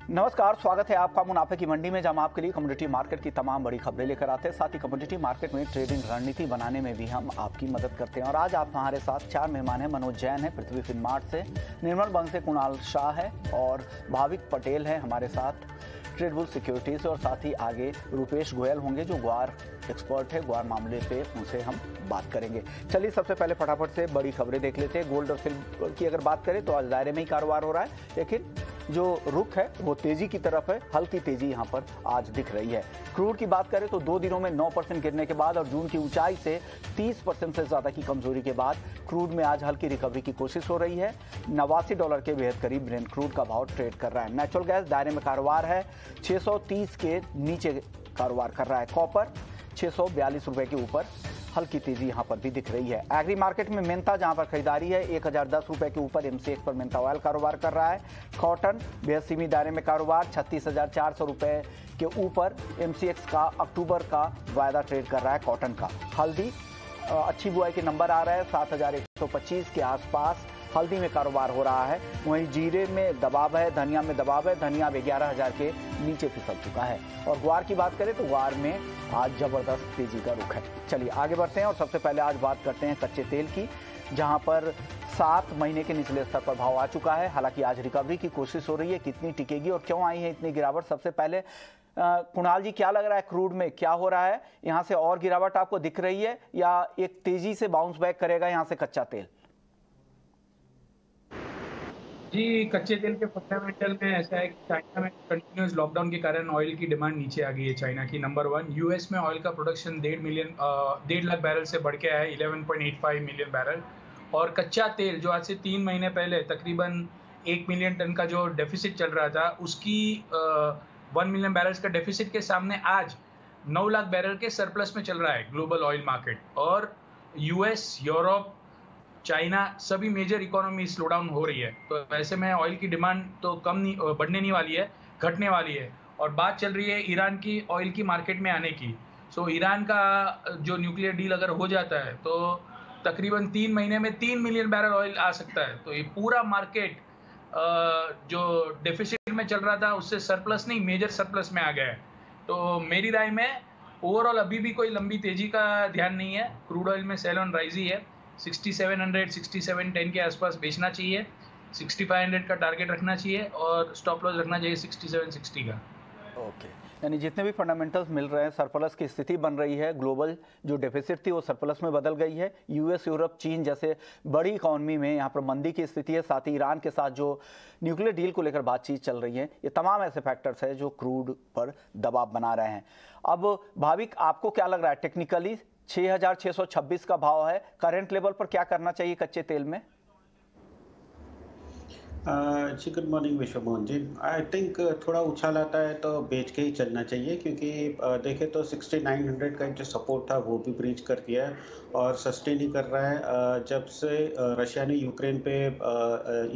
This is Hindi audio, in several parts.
नमस्कार, स्वागत है आपका मुनाफे की मंडी में, जहां हम आपके लिए कमोडिटी मार्केट की तमाम बड़ी खबरें लेकर आते हैं। साथ ही कमोडिटी मार्केट में ट्रेडिंग रणनीति बनाने में भी हम आपकी मदद करते हैं। और आज आप हमारे साथ 4 मेहमान हैं। मनोज जैन है पृथ्वी फिनमार्ट से, निर्मल बंग से कुणाल शाह है और भाविक पटेल है हमारे साथ ट्रेडबुल सिक्योरिटी से। और साथ ही आगे रुपेश गोयल होंगे जो ग्वार एक्सपर्ट है, ग्वार मामले पे उनसे हम बात करेंगे। चलिए सबसे पहले फटाफट से बड़ी खबरें देख लेते हैं। गोल्ड और सिल्वर की अगर बात करें तो आज दायरे में ही कारोबार हो रहा है, लेकिन जो रुख है वो तेजी की तरफ है। हल्की तेजी यहां पर आज दिख रही है। क्रूड की बात करें तो 2 दिनों में 9% गिरने के बाद और जून की ऊंचाई से 30% से ज्यादा की कमजोरी के बाद क्रूड में आज हल्की रिकवरी की कोशिश हो रही है। $89 के बेहद करीब ब्रेंट क्रूड का भाव ट्रेड कर रहा है। नेचुरल गैस दायरे में कारोबार है, 630 के नीचे कारोबार कर रहा है। कॉपर 642 रुपए के ऊपर हल्की तेजी यहां पर भी दिख रही है। एग्री मार्केट में मेंथा जहां पर खरीदारी है 1010 रुपए के ऊपर MCX पर मेंथा ऑयल कारोबार कर रहा है। कॉटन बेहद सीमित दायरे में कारोबार 36,400 रुपए के ऊपर MCX का अक्टूबर का वायदा ट्रेड कर रहा है कॉटन का। हल्दी अच्छी बुआई के नंबर आ रहा है 7,125 के आसपास हल्दी में कारोबार हो रहा है। वहीं जीरे में दबाव है, धनिया में दबाव है। धनिया अब 11,000 के नीचे फिसल चुका है। और ग्वार की बात करें तो ग्वार में आज जबरदस्त तेजी का रुख है। चलिए आगे बढ़ते हैं और सबसे पहले आज बात करते हैं कच्चे तेल की, जहां पर 7 महीने के निचले स्तर पर भाव आ चुका है। हालांकि आज रिकवरी की कोशिश हो रही है, कितनी टिकेगी और क्यों आई है इतनी गिरावट। सबसे पहले कुणाल जी, क्या लग रहा है क्रूड में क्या हो रहा है? यहाँ से और गिरावट आपको दिख रही है या एक तेजी से बाउंस बैक करेगा यहाँ से कच्चा तेल? जी, कच्चे तेल के फंडामेंटल में ऐसा है कि चाइना में कंटिन्यूअस लॉकडाउन के कारण ऑयल की डिमांड नीचे आ गई है चाइना की। नंबर 1, यूएस में ऑयल का प्रोडक्शन 1.5 लाख बैरल से बढ़ के आया है 11.85 मिलियन बैरल। और कच्चा तेल जो आज से 3 महीने पहले तकरीबन 1 मिलियन टन का जो डेफिसिट चल रहा था, उसकी 1 मिलियन बैरल्स का डेफिसिट के सामने आज 9 लाख बैरल के सरप्लस में चल रहा है ग्लोबल ऑयल मार्केट। और यूएस, यूरोप, चाइना सभी मेजर इकोनॉमी स्लो डाउन हो रही है। तो ऐसे में ऑयल की डिमांड तो कम नहीं, बढ़ने नहीं वाली है, घटने वाली है। और बात चल रही है ईरान की ऑयल की मार्केट में आने की। सो ईरान का जो न्यूक्लियर डील अगर हो जाता है तो तकरीबन 3 महीने में 3 मिलियन बैरल ऑयल आ सकता है। तो ये पूरा मार्केट जो डेफिसिट में चल रहा था उससे सरप्लस नहीं, मेजर सरप्लस में आ गया है। तो मेरी राय में ओवरऑल अभी भी कोई लंबी तेजी का ध्यान नहीं है। क्रूड ऑयल में सेल ऑन राइज ही है। 6700 6710 के आसपास बेचना चाहिए, 6500 का टारगेट रखना चाहिए और स्टॉप लॉस रखना चाहिए 6760 का। ओके, यानी जितने भी फंडामेंटल्स मिल रहे हैं, सरप्लस की स्थिति बन रही है। ग्लोबल जो डेफिसिट थी वो सरप्लस में बदल गई है। यूएस, यूरोप, चीन जैसे बड़ी इकोनॉमी में यहाँ पर मंदी की स्थिति है। साथ ही ईरान के साथ जो न्यूक्लियर डील को लेकर बातचीत चल रही है, ये तमाम ऐसे फैक्टर्स हैं जो क्रूड पर दबाव बना रहे हैं। अब भाविक, आपको क्या लग रहा है टेक्निकली 6,626 का भाव है, करंट लेवल पर क्या करना चाहिए कच्चे तेल में? जी, good morning Vishwamohan ji. I think थोड़ा उछाल आता है तो बेच के ही चलना चाहिए, क्योंकि देखें तो 6900 का जो सपोर्ट था वो भी ब्रीच कर दिया है और सस्टेन ही कर रहा है। जब से रशिया ने यूक्रेन पे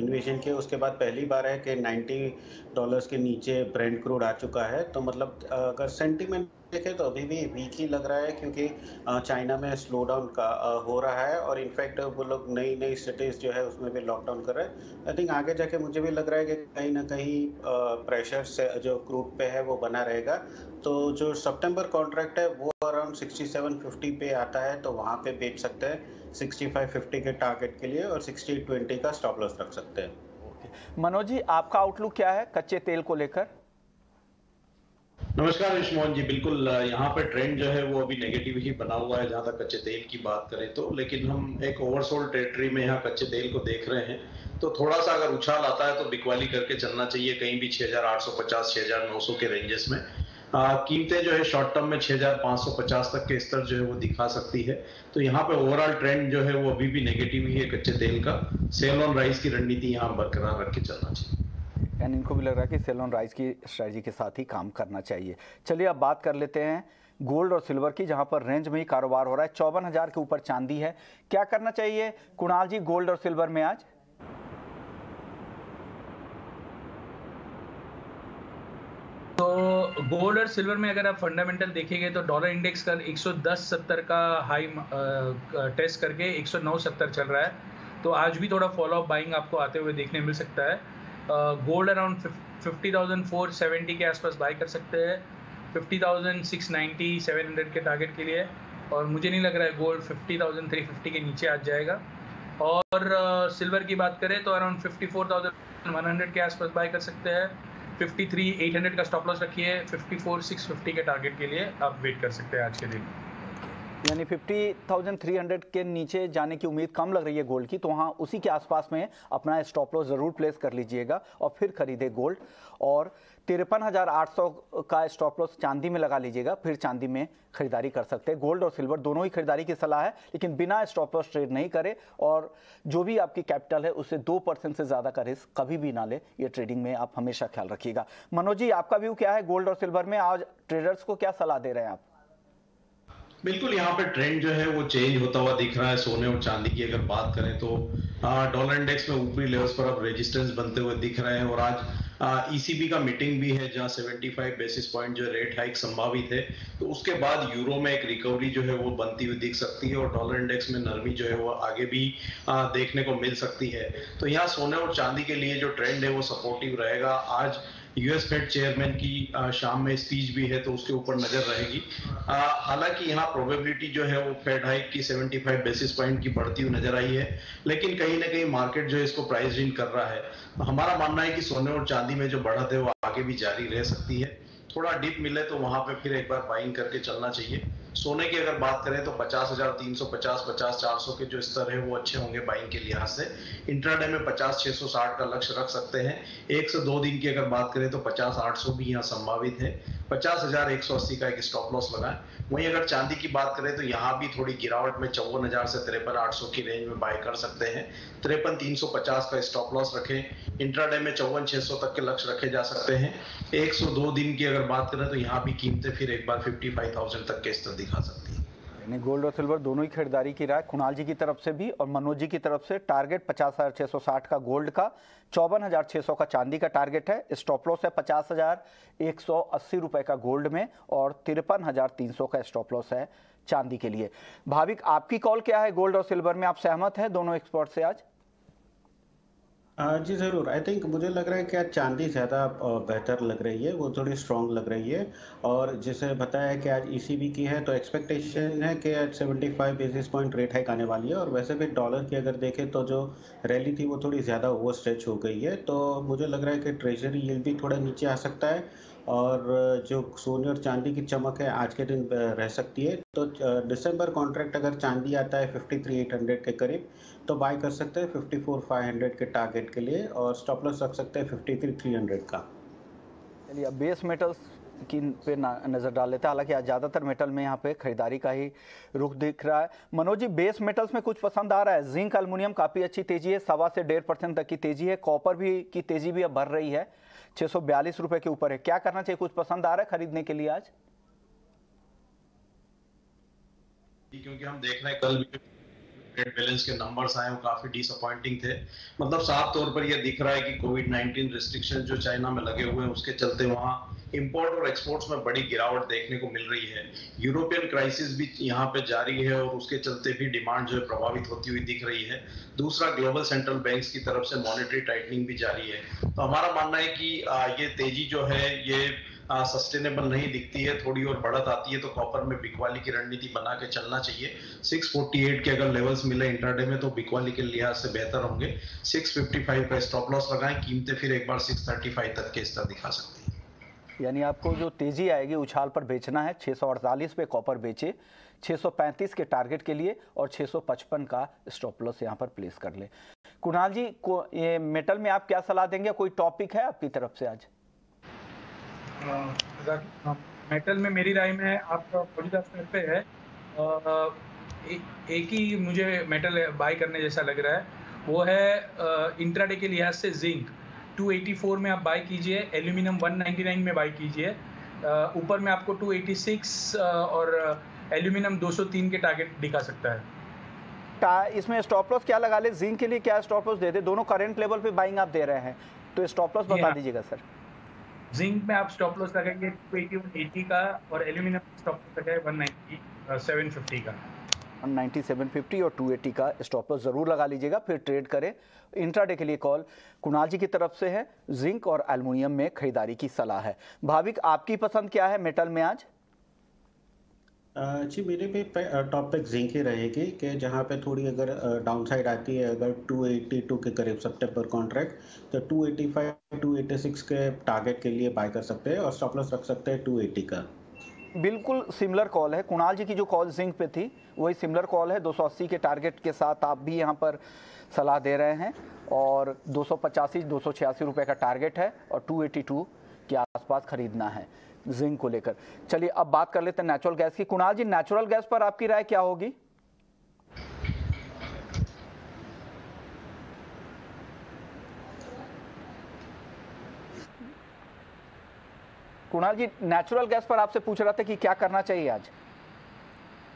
इन्वेजन किया उसके बाद पहली बार है कि $90 के नीचे ब्रेंट क्रूड आ चुका है। तो मतलब अगर सेंटीमेंट देखें तो अभी भी वीक ही लग रहा है, क्योंकि चाइना में स्लो डाउन का हो रहा है और इनफैक्ट वो लोग नई सिटीज़ जो है उसमें भी लॉकडाउन कर रहे हैं। आई थिंक आगे जाके मुझे भी लग रहा है कि कहीं ना कहीं प्रेशर से जो क्रूड पे है वो बना रहेगा। तो जो सितंबर कॉन्ट्रैक्ट है वो अराउंड 6750 पे आता है, तो वहाँ पे बेच सकते हैं 6550 के टारगेट के लिए और 6020 का स्टॉप लॉस रख सकते हैं। मनोज जी, आपका आउटलुक क्या है कच्चे तेल को लेकर? नमस्कार विश्वमोहन जी, बिल्कुल यहाँ पे ट्रेंड जो है वो अभी नेगेटिव ही बना हुआ है जहाँ तक कच्चे तेल की बात करें तो। लेकिन हम एक ओवरसोल्ड टेरिटरी में यहाँ कच्चे तेल को देख रहे हैं, तो थोड़ा सा अगर उछाल आता है तो बिकवाली करके चलना चाहिए कहीं भी 6,850 6,900 के रेंजेस में। कीमतें जो है शॉर्ट टर्म में 6,550 तक के स्तर जो है वो दिखा सकती है। तो यहाँ पे ओवरऑल ट्रेंड जो है वो अभी भी नेगेटिव ही है कच्चे तेल का। सेल ऑन राइज की रणनीति यहाँ बरकरार रख के चलना चाहिए। यानी इनको भी लग रहा है कि सेल ऑन राइज की स्ट्रेटजी के साथ ही काम करना चाहिए। चलिए अब बात कर लेते हैं गोल्ड और सिल्वर की, जहां पर रेंज में ही कारोबार हो रहा है। 54,000 के ऊपर चांदी है। क्या करना चाहिए कुणाल जी गोल्ड और सिल्वर में आज? तो गोल्ड और सिल्वर में अगर आप फंडामेंटल देखेंगे तो डॉलर इंडेक्स का 110.70 का हाई टेस्ट करके 109.70 चल रहा है। तो आज भी थोड़ा फॉलो अप बाइंग आपको आते हुए देखने मिल सकता है। गोल्ड अराउंड 50,470 के आसपास बाय कर सकते हैं, 50,690 700 के टारगेट के लिए। और मुझे नहीं लग रहा है गोल्ड 50,350 के नीचे आ जाएगा। और सिल्वर की बात करें तो अराउंड 54,100 के आसपास बाय कर सकते हैं, 53,800 का स्टॉप लॉस रखिए, 54,650 के टारगेट के लिए आप वेट कर सकते हैं आज के दिन। यानी 50,300 के नीचे जाने की उम्मीद कम लग रही है गोल्ड की, तो वहाँ उसी के आसपास में अपना स्टॉप लॉस ज़रूर प्लेस कर लीजिएगा और फिर खरीदे गोल्ड। और 53,800 का स्टॉप लॉस चांदी में लगा लीजिएगा, फिर चांदी में खरीदारी कर सकते हैं। गोल्ड और सिल्वर दोनों ही खरीदारी की सलाह है, लेकिन बिना स्टॉप लॉस ट्रेड नहीं करें और जो भी आपकी कैपिटल है उससे 2% से ज़्यादा का रिस्क कभी भी ना ले। ये ट्रेडिंग में आप हमेशा ख्याल रखिएगा। मनोज जी, आपका व्यू क्या है गोल्ड और सिल्वर में? आज ट्रेडर्स को क्या सलाह दे रहे हैं आप? बिल्कुल, यहाँ पे ट्रेंड जो है वो चेंज होता हुआ दिख रहा है। सोने और चांदी की अगर बात करें तो डॉलर इंडेक्स में ऊपरी लेवल्स पर अब रेजिस्टेंस बनते हुए दिख रहे हैं। और आज ईसीबी का मीटिंग भी है जहां 75 बेसिस पॉइंट जो रेट हाइक संभावित है, तो उसके बाद यूरो में एक रिकवरी जो है वो बनती हुई दिख सकती है और डॉलर इंडेक्स में नरमी जो है वो आगे भी देखने को मिल सकती है। तो यहाँ सोने और चांदी के लिए जो ट्रेंड है वो सपोर्टिव रहेगा। आज यूएस फेड चेयरमैन की शाम में स्पीच भी है, तो उसके ऊपर नजर रहेगी। हालांकि यहाँ प्रोबेबिलिटी जो है वो फेड हाइक की 75 बेसिस पॉइंट की बढ़ती हुई नजर आई है, लेकिन कहीं ना कहीं मार्केट जो है इसको प्राइस इन कर रहा है। हमारा मानना है कि सोने और चांदी में जो बढ़त है वो आगे भी जारी रह सकती है। थोड़ा डिप मिले तो वहां पे फिर एक बार बाइंग करके चलना चाहिए। सोने की अगर बात करें तो 50,350 50,400 के जो स्तर है वो अच्छे होंगे बाइंग के लिहाज से। इंट्राडे में 50,660 का लक्ष्य रख सकते हैं। 1 से 2 दिन की अगर बात करें तो 50,800 भी यहाँ संभावित है। 50,180 का एक स्टॉप लॉस लगाएं। वहीं अगर चांदी की बात करें तो यहाँ भी थोड़ी गिरावट में 54,000 से 53,800 की रेंज में बाय कर सकते हैं। 53,350 का स्टॉप लॉस रखें। इंट्राडे में 54,600 तक के लक्ष्य रखे जा सकते हैं। 102 दिन की अगर बात करें तो यहाँ भी कीमतें फिर एक बार 55,000 तक के स्तर दिखा सकती है। गोल्ड और सिल्वर दोनों ही खरीदारी की राय कुणाल जी की तरफ से भी और मनोज जी की तरफ से। टारगेट 50,660 का गोल्ड का, 54,600 का चांदी का टारगेट है। स्टॉप लॉस है 50,180 रुपए का गोल्ड में और 53,300 का स्टॉप लॉस है चांदी के लिए। भाविक, आपकी कॉल क्या है गोल्ड और सिल्वर में? आप सहमत हैं दोनों एक्सपर्ट से आज? जी ज़रूर। आई थिंक मुझे लग रहा है कि आज चांदी ज़्यादा बेहतर लग रही है, वो थोड़ी स्ट्रांग लग रही है। और जैसे बताया कि आज ईसीबी की है तो एक्सपेक्टेशन है कि आज 75 बेसिस पॉइंट रेट हाइक आने वाली है। और वैसे भी डॉलर की अगर देखें तो जो रैली थी वो थोड़ी ज़्यादा ओवर स्ट्रेच हो गई है, तो मुझे लग रहा है कि ट्रेजरी यील्ड भी थोड़ा नीचे आ सकता है। और जो सोने और चांदी की चमक है आज के दिन रह सकती है। तो दिसंबर कॉन्ट्रैक्ट अगर चांदी आता है 53,800 के करीब तो बाय कर सकते हैं 54,500 के टारगेट के लिए और स्टॉप लॉस रख सकते हैं 53,300 का। चलिए अब बेस मेटल्स की पे नज़र डाल लेते हैं। हालांकि आज ज़्यादातर मेटल में यहाँ पे खरीदारी का ही रुख दिख रहा है। मनोज जी, बेस मेटल्स में कुछ पसंद आ रहा है? जिंक, एल्युमिनियम काफ़ी अच्छी तेजी है, 1.25 से 1.5% तक की तेजी है। कॉपर भी की तेजी भी अब बढ़ रही है, 642 रुपए के ऊपर है। क्या करना चाहिए? कुछ पसंद आ रहा है खरीदने के लिए आज? क्योंकि हम देख रहे हैं कल भी ट्रेड बैलेंस के नंबर्स आए वो काफी डिसअपॉइंटिंग थे। मतलब साफ तौर पर यह दिख रहा है कि कोविड-19 रिस्ट्रिक्शन जो चाइना में लगे हुए हैं उसके चलते वहां इंपोर्ट और एक्सपोर्ट्स में बड़ी गिरावट देखने को मिल रही है। यूरोपियन क्राइसिस भी यहाँ पे जारी है और उसके चलते भी डिमांड जो है प्रभावित होती हुई दिख रही है। दूसरा, ग्लोबल सेंट्रल बैंक्स की तरफ से मॉनेटरी टाइटनिंग भी जारी है। तो हमारा मानना है कि ये तेजी जो है ये सस्टेनेबल नहीं दिखती है। थोड़ी और बढ़त आती है तो कॉपर में बिकवाली की रणनीति बना के चलना चाहिए। 648 के अगर लेवल्स मिले इंट्राडे में तो बिकवाली के लिहाज से बेहतर होंगे। 655 का स्टॉप लॉस लगाएं। कीमतें फिर एक बार 635 तक के स्तर दिखा सकती है। यानी आपको जो तेजी आएगी उछाल पर बेचना है। 648 पे कॉपर बेचे, 635 के टारगेट के लिए और 655 का स्टॉप लॉस यहाँ पर प्लेस कर ले। कुणाल जी, ये मेटल में आप क्या सलाह देंगे? कोई टॉपिक है आपकी तरफ से आज? मेटल में मेरी राय में आपका मौजूदा स्तर पे है। एक ही मुझे मेटल बाय करने जैसा लग रहा है, वो है इंट्राडे के लिहाज से जिंक 284 में आप बाय कीजिए, एल्यूमिनियम 199 में बाय कीजिए। ऊपर में आपको 286 और एल्यूमिनियम 203 के टारगेट दिखा सकता है। इसमें स्टॉप लॉस क्या लगा ले? जिंक के लिए क्या स्टॉप लॉस दे दे? दोनों करंट लेवल पे बाइंग आप दे रहे हैं, तो स्टॉप लॉस बता दीजिएगा सर। जिंक में आप स्टॉप लॉस लगाएंगे 281.80 का और एल्यूमिनियम स्टॉप लॉस लगाए 190 750 का। 9750 और 280 का स्टॉप लॉस जरूर लगा लीजिएगा, फिर ट्रेड करें। इंट्राडे के लिए कॉल कुणाल जी की तरफ से है। जिंक और एल्युमिनियम में खरीदारी की सलाह है। भाविक, आपकी पसंद क्या है मेटल में आज? जी मेरे भी टॉप पिक जिंक ही रहेगी कि जहाँ पे थोड़ी अगर डाउनसाइड आती है अगर 282 के करीब सितंबर कॉन्ट्रैक्ट, तो 285 286 के टारगेट के लिए बाय कर सकते हैं और स्टॉप लॉस रख सकते हैं 280 का। बिल्कुल सिमिलर कॉल है। कुणाल जी की जो कॉल जिंक पे थी वही सिमिलर कॉल है। 280 के टारगेट के साथ आप भी यहाँ पर सलाह दे रहे हैं और 285 286 रुपये का टारगेट है और 282 के आसपास खरीदना है जिंक को लेकर। चलिए अब बात कर लेते हैं नेचुरल गैस की। कुणाल जी, नेचुरल गैस पर आपकी राय क्या होगी? कुणाल जी, नेचुरल गैस पर आपसे पूछ रहा था कि क्या करना चाहिए आज?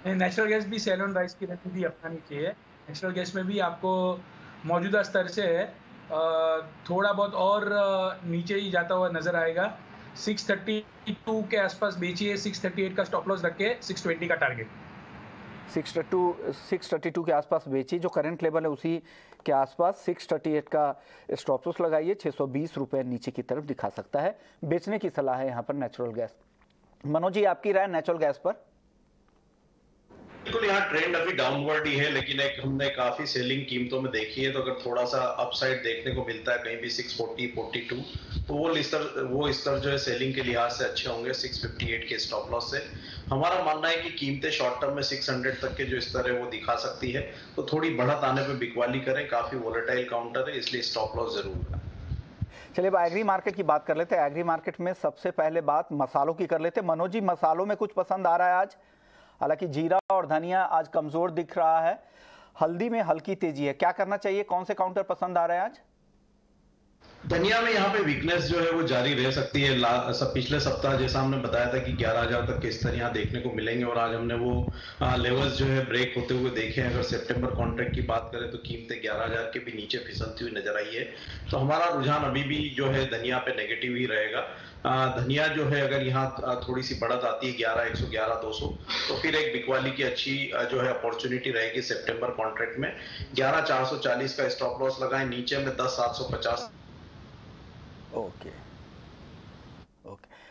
नेचुरल गैस भी सेल ऑन राइज की रणनीति अपनानी चाहिए। नेचुरल गैस में भी आपको मौजूदा स्तर से थोड़ा बहुत और नीचे ही जाता हुआ नजर आएगा। 632 के आसपास बेचिए, 638 का स्टॉप लॉस रख के 620 का टारगेट। 632 के आसपास बेचिए, जो करंट लेवल है उसी के आसपास 638 का स्टॉप लॉस लगाइए। 620 रुपये नीचे की तरफ दिखा सकता है। बेचने की सलाह है यहाँ पर नेचुरल गैस। मनोज जी, आपकी राय नेचुरल गैस पर? बिल्कुल, यहाँ ट्रेंड अभी डाउनवर्ड ही है, लेकिन एक हमने काफी सेलिंग कीमतों में देखी है, तो अगर थोड़ा सा अपसाइड देखने को मिलता है कहीं भी 640 42, तो वो स्तर जो है सेलिंग के लिहाज से अच्छे होंगे 658 के स्टॉप लॉस से। हमारा मानना है कि कीमतें शॉर्ट टर्म में 600 तक के जो स्तर है वो दिखा सकती है, तो थोड़ी बढ़त आने पे बिकवाली करें। काफी वोलेटाइल काउंटर है, इसलिए स्टॉप लॉस जरूर है। चलिए अब एग्री मार्केट की बात कर लेते हैं। एग्री मार्केट में सबसे पहले बात मसालों की कर लेते हैं। मनोज जी, मसालों में कुछ पसंद आ रहा है आज? हालांकि जीरा और धनिया आज कमजोर दिख रहा है, हल्दी में हल्की तेजी है। क्या करना चाहिए? कौन से काउंटर पसंद आ रहे हैं आज? धनिया में यहाँ पे वीकनेस जो है वो जारी रह सकती है। पिछले सप्ताह जैसा हमने बताया था कि 11,000 तक के स्तर यहाँ देखने को मिलेंगे और आज हमने वो लेवल्स जो है ब्रेक होते हुए देखे हैं। अगर सितंबर कॉन्ट्रैक्ट की बात करें तो कीमतें 11,000 के भी नीचे फिसलती हुई नजर आई है। तो हमारा रुझान अभी भी जो है धनिया पे नेगेटिव ही रहेगा। धनिया जो है अगर यहाँ थोड़ी सी बढ़त आती है 11,111 200, तो फिर एक बिकवाली की अच्छी जो है अपॉर्चुनिटी रहेगी सितंबर कॉन्ट्रैक्ट में। 11,440 का स्टॉप लॉस लगाएं, नीचे में 10,750। ओके।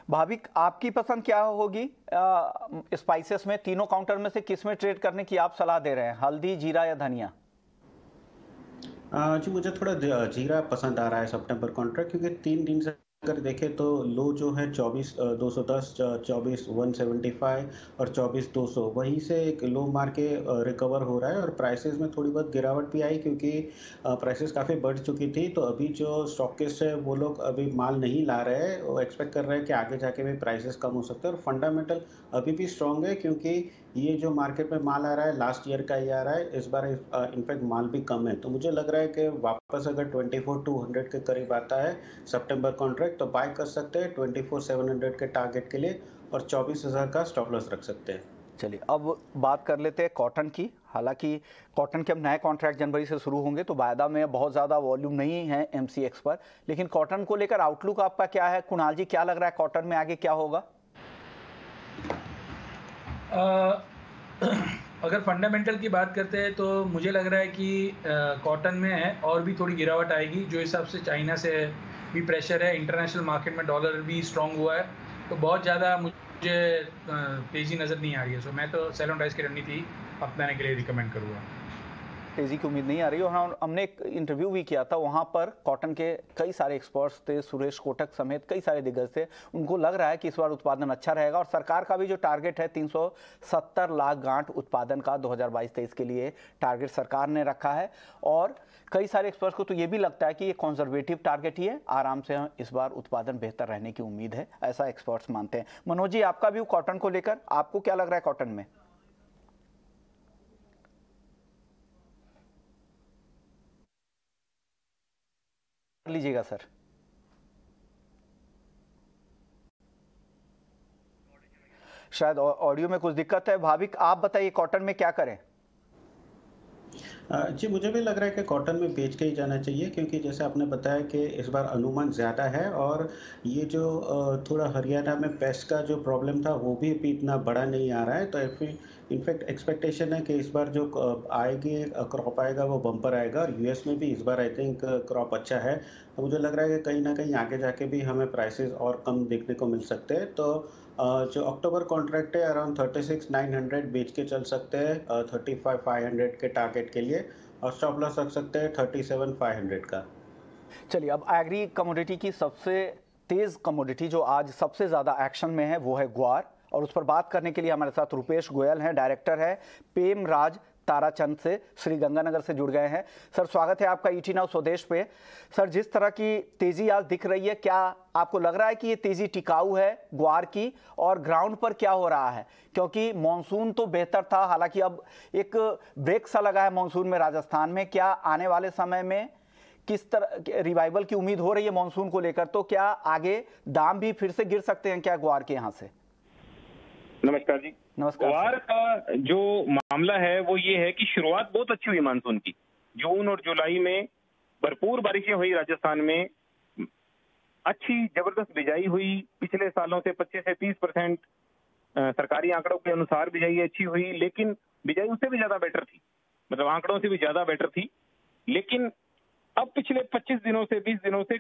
भाविक, आपकी पसंद क्या होगी? स्पाइसेस में तीनों काउंटर में से किस में ट्रेड करने की आप सलाह दे रहे हैं, हल्दी, जीरा या धनिया? जी मुझे थोड़ा जीरा पसंद आ रहा है सितंबर कॉन्ट्रैक्ट, क्योंकि 3 दिन से अगर देखें तो लो जो है 24,210, 24,175 और 24,200 वहीं से एक लो मार के रिकवर हो रहा है। और प्राइसेस में थोड़ी बहुत गिरावट भी आई, क्योंकि प्राइसेस काफ़ी बढ़ चुकी थी। तो अभी जो स्टॉकिस्ट है वो लोग अभी माल नहीं ला रहे हैं, वो एक्सपेक्ट कर रहे हैं कि आगे जाके भी प्राइसेस कम हो सकते हैं। और फंडामेंटल अभी भी स्ट्रॉन्ग है, क्योंकि ये जो मार्केट में माल आ रहा है लास्ट ईयर का ही आ रहा है, इस बार इनफैक्ट माल भी कम है। तो मुझे लग रहा है कि वापस अगर 24,200 के करीब आता है सितंबर कॉन्ट्रैक्ट तो बाय कर सकते हैं 24,700 के टारगेट के लिए और 24,000 का स्टॉप लॉस रख सकते हैं। चलिए अब बात कर लेते हैं कॉटन की। हालांकि कॉटन के अब नए कॉन्ट्रैक्ट जनवरी से शुरू होंगे, तो वायदा में बहुत ज़्यादा वॉल्यूम नहीं है MCX पर, लेकिन कॉटन को लेकर आउटलुक आपका क्या है? कुणाल जी, क्या लग रहा है कॉटन में आगे क्या होगा? अगर फंडामेंटल की बात करते हैं तो मुझे लग रहा है कि कॉटन में है और भी थोड़ी गिरावट आएगी। जो हिसाब से चाइना से भी प्रेशर है, इंटरनेशनल मार्केट में डॉलर भी स्ट्रांग हुआ है, तो बहुत ज़्यादा मुझे तेज़ी नज़र नहीं आ रही है। सो मैं तो सेल ऑन राइज की रणनीति अपनाने के लिए रिकमेंड करूँगा। तेज़ी की उम्मीद नहीं आ रही। और हमने एक इंटरव्यू भी किया था, वहाँ पर कॉटन के कई सारे एक्सपर्ट्स थे, सुरेश कोटक समेत कई सारे दिग्गज थे। उनको लग रहा है कि इस बार उत्पादन अच्छा रहेगा और सरकार का भी जो टारगेट है 370 लाख गांठ उत्पादन का 2022-23 के लिए टारगेट सरकार ने रखा है। और कई सारे एक्सपर्ट्स को तो ये भी लगता है कि ये कंजर्वेटिव टारगेट ही है, आराम से इस बार उत्पादन बेहतर रहने की उम्मीद है, ऐसा एक्सपर्ट्स मानते हैं। मनोज जी, आपका व्यू कॉटन को लेकर, आपको क्या लग रहा है कॉटन में? लीजिएगा सर। शायद ऑडियो में कुछ दिक्कत है। भाविक, आप बताइए कॉटन में क्या करें? जी मुझे भी लग रहा है कि कॉटन में बेच के ही जाना चाहिए, क्योंकि जैसे आपने बताया कि इस बार अनुमान ज़्यादा है और ये जो थोड़ा हरियाणा में पेस्ट का जो प्रॉब्लम था वो भी अभी इतना बड़ा नहीं आ रहा है। तो इनफैक्ट एक्सपेक्टेशन है कि इस बार जो आएगी क्रॉप आएगा वो बम्पर आएगा, और यूएस में भी इस बार आई थिंक क्रॉप अच्छा है। तो मुझे लग रहा है कि कहीं ना कहीं आगे जाके भी हमें प्राइसेस और कम देखने को मिल सकते हैं। तो जो अक्टूबर कॉन्ट्रैक्ट है अराउंड 36,900 बेच के चल सकते हैं 35,500 के टारगेट के लिए, और स्टॉप लॉस रख सकते हैं 37,500 का। चलिए, अब एग्री कमोडिटी की सबसे तेज कमोडिटी जो आज सबसे ज़्यादा एक्शन में है वो है ग्वार, और उस पर बात करने के लिए हमारे साथ रुपेश गोयल हैं, डायरेक्टर है पेम राज ताराचंद से, श्री गंगानगर से जुड़ गए हैं। सर, स्वागत है आपका ईटी नाउ स्वदेश पे। सर, जिस तरह की तेजी आज दिख रही है, क्या आपको लग रहा है कि ये तेजी टिकाऊ है ग्वार की, और ग्राउंड पर क्या हो रहा है? क्योंकि मॉनसून तो बेहतर था, हालांकि अब एक ब्रेक सा लगा है मॉनसून में राजस्थान में। क्या आने वाले समय में किस तरह रिवाइवल की उम्मीद हो रही है मॉनसून को लेकर? तो क्या आगे दाम भी फिर से गिर सकते हैं क्या ग्वार के यहाँ से? नमस्कार जी। नमस्कार। ग्वार का जो मामला है वो ये है कि शुरुआत बहुत अच्छी हुई मानसून की। जून और जुलाई में भरपूर बारिशें हुई राजस्थान में, अच्छी जबरदस्त बिजाई हुई। पिछले सालों से 25 से 30% सरकारी आंकड़ों के अनुसार बिजाई अच्छी हुई, लेकिन बिजाई उससे भी ज्यादा बेटर थी, मतलब आंकड़ों से भी ज्यादा बेटर थी। लेकिन अब पिछले 25 दिनों से 20 दिनों से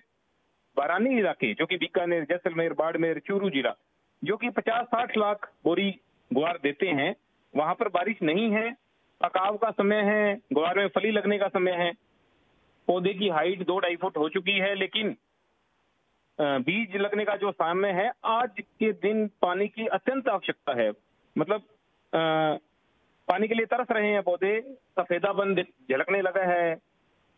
बारानी इलाके, जो कि बीकानेर, जैसलमेर, बाड़मेर, चूरू जिला, जो कि 50-60 लाख बोरी ग्वार देते हैं, वहां पर बारिश नहीं है। पकाव का समय है, ग्वार में फली लगने का समय है। पौधे की हाइट 2-2.5 फुट हो चुकी है, लेकिन बीज लगने का जो समय है, आज के दिन पानी की अत्यंत आवश्यकता है। मतलब पानी के लिए तरस रहे हैं पौधे। सफेदापन झलकने लगा है।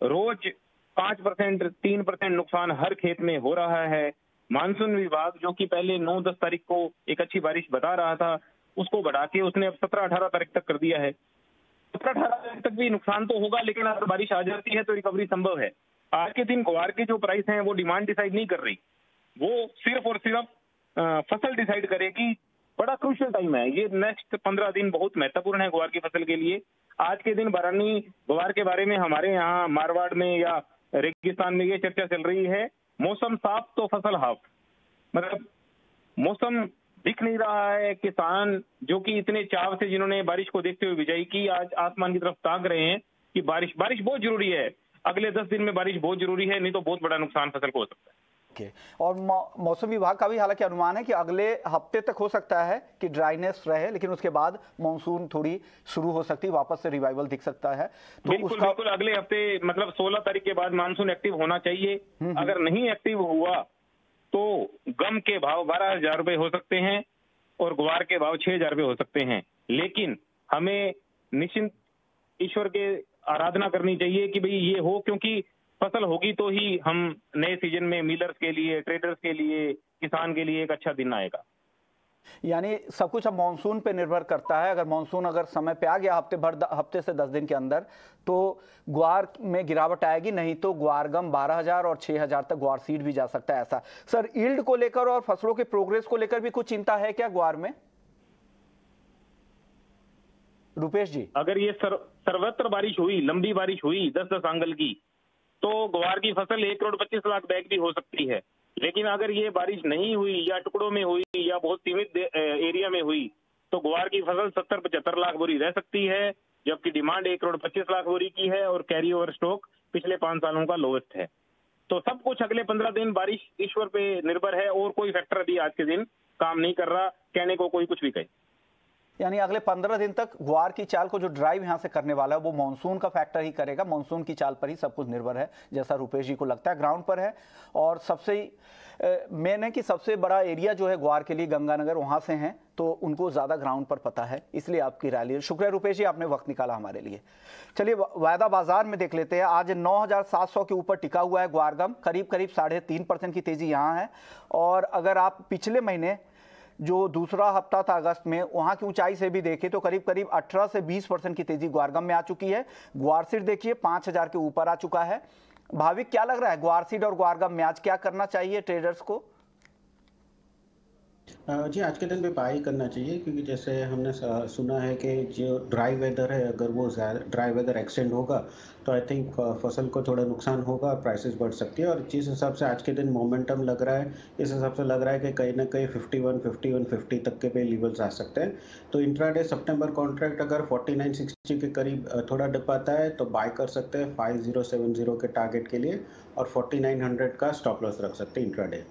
रोज 5%, 3% नुकसान हर खेत में हो रहा है। मानसून विभाग, जो कि पहले 9-10 तारीख को एक अच्छी बारिश बता रहा था, उसको बढ़ा के उसने अब 17-18 तारीख तक कर दिया है। 17-18 तारीख तक भी नुकसान तो होगा, लेकिन अगर बारिश आ जाती है तो रिकवरी संभव है। आज के दिन ग्वार के जो प्राइस हैं वो डिमांड डिसाइड नहीं कर रही, वो सिर्फ और सिर्फ फसल डिसाइड करेगी। बड़ा क्रूशियल टाइम है ये। नेक्स्ट 15 दिन बहुत महत्वपूर्ण है ग्वार की फसल के लिए। आज के दिन बारानी ग्वार के बारे में हमारे यहाँ मारवाड़ में या रेगिस्तान में ये चर्चा चल रही है, मौसम साफ तो फसल हाफ। मतलब मौसम दिख नहीं रहा है। किसान जो कि इतने चाव से जिन्होंने बारिश को देखते हुए बिजाई की, आज आसमान की तरफ ताक रहे हैं कि बारिश बहुत जरूरी है। अगले 10 दिन में बारिश बहुत जरूरी है, नहीं तो बहुत बड़ा नुकसान फसल को हो सकता है। और मौसम विभाग का भी हालांकि अनुमान है कि अगले हफ्ते तक हो सकता है कि ड्राइनेस रहे, लेकिन उसके बाद मानसून थोड़ी शुरू हो सकती है, वापस से रिवाइवल दिख सकता है। तो बिल्कुल अगले हफ्ते, मतलब 16 तारीख के बाद मानसून एक्टिव होना चाहिए। अगर नहीं एक्टिव हुआ तो गम के भाव 12,000 रुपए हो सकते हैं और ग्वार के भाव 6,000 रुपए हो सकते हैं। लेकिन हमें निश्चिंत ईश्वर के आराधना करनी चाहिए कि भाई ये हो, क्योंकि फसल होगी तो ही हम नए सीजन में मिलर्स के लिए, ट्रेडर्स के लिए, किसान के लिए एक अच्छा दिन आएगा। यानी सब कुछ अब मानसून पे निर्भर करता है। अगर मानसून अगर समय पे आ गया हफ्ते से 10 दिन के अंदर, तो ग्वार में गिरावट आएगी, नहीं तो ग्वारगम 12,000 और 6,000 तक ग्वार सीड भी जा सकता है। ऐसा सर, यील्ड को लेकर और फसलों के प्रोग्रेस को लेकर भी कुछ चिंता है क्या ग्वार में? रुपेश जी, अगर ये सर्वत्र बारिश हुई, लंबी बारिश हुई 10-10 आंगल की, तो ग्वार की फसल 1,25,00,000 बैग भी हो सकती है। लेकिन अगर ये बारिश नहीं हुई या टुकड़ों में हुई या बहुत सीमित एरिया में हुई, तो ग्वार की फसल 70-75 लाख बोरी रह सकती है, जबकि डिमांड 1,25,00,000 बोरी की है और कैरी ओवर स्टॉक पिछले 5 सालों का लोवेस्ट है। तो सब कुछ अगले 15 दिन बारिश ईश्वर पे निर्भर है, और कोई फैक्टर अभी आज के दिन काम नहीं कर रहा, कहने को कोई कुछ भी कहे। यानी अगले 15 दिन तक ग्वार की चाल को जो ड्राइव यहाँ से करने वाला है वो मानसून का फैक्टर ही करेगा। मानसून की चाल पर ही सब कुछ निर्भर है, जैसा रुपेश जी को लगता है ग्राउंड पर है। और सबसे मेन है कि सबसे बड़ा एरिया जो है ग्वार के लिए गंगानगर, वहाँ से हैं, तो उनको ज़्यादा ग्राउंड पर पता है, इसलिए आपकी राय ली। शुक्रिया रुपेश जी, आपने वक्त निकाला हमारे लिए। चलिए वायदा बाजार में देख लेते हैं। आज 9,700 के ऊपर टिका हुआ है ग्वारगम, करीब 3.5% की तेज़ी यहाँ है। और अगर आप पिछले महीने जो दूसरा हफ्ता था अगस्त में, वहां की ऊंचाई से भी देखें तो करीब 18 से 20% की तेजी ग्वारगम में आ चुकी है। ग्वारसीड देखिए 5,000 के ऊपर आ चुका है। भाविक, क्या लग रहा है ग्वारसीड और ग्वारगम में आज क्या करना चाहिए ट्रेडर्स को? जी, आज के दिन भी बाई करना चाहिए क्योंकि जैसे हमने सुना है कि जो ड्राई वेदर है अगर वो ड्राई वेदर एक्सटेंड होगा तो आई थिंक फसल को थोड़ा नुकसान होगा और प्राइसेस बढ़ सकती है। और जिस हिसाब से आज के दिन मोमेंटम लग रहा है, इस हिसाब से लग रहा है कि कहीं ना कहीं 51-50 तक के पे लेवल्स आ सकते हैं। तो इंट्राडे सितंबर कॉन्ट्रैक्ट अगर 4960 के करीब थोड़ा डिप आता है तो बाय कर सकते हैं 5070 के टारगेट के लिए, और 4900 का स्टॉप लॉस रख सकते हैं इंट्राडे।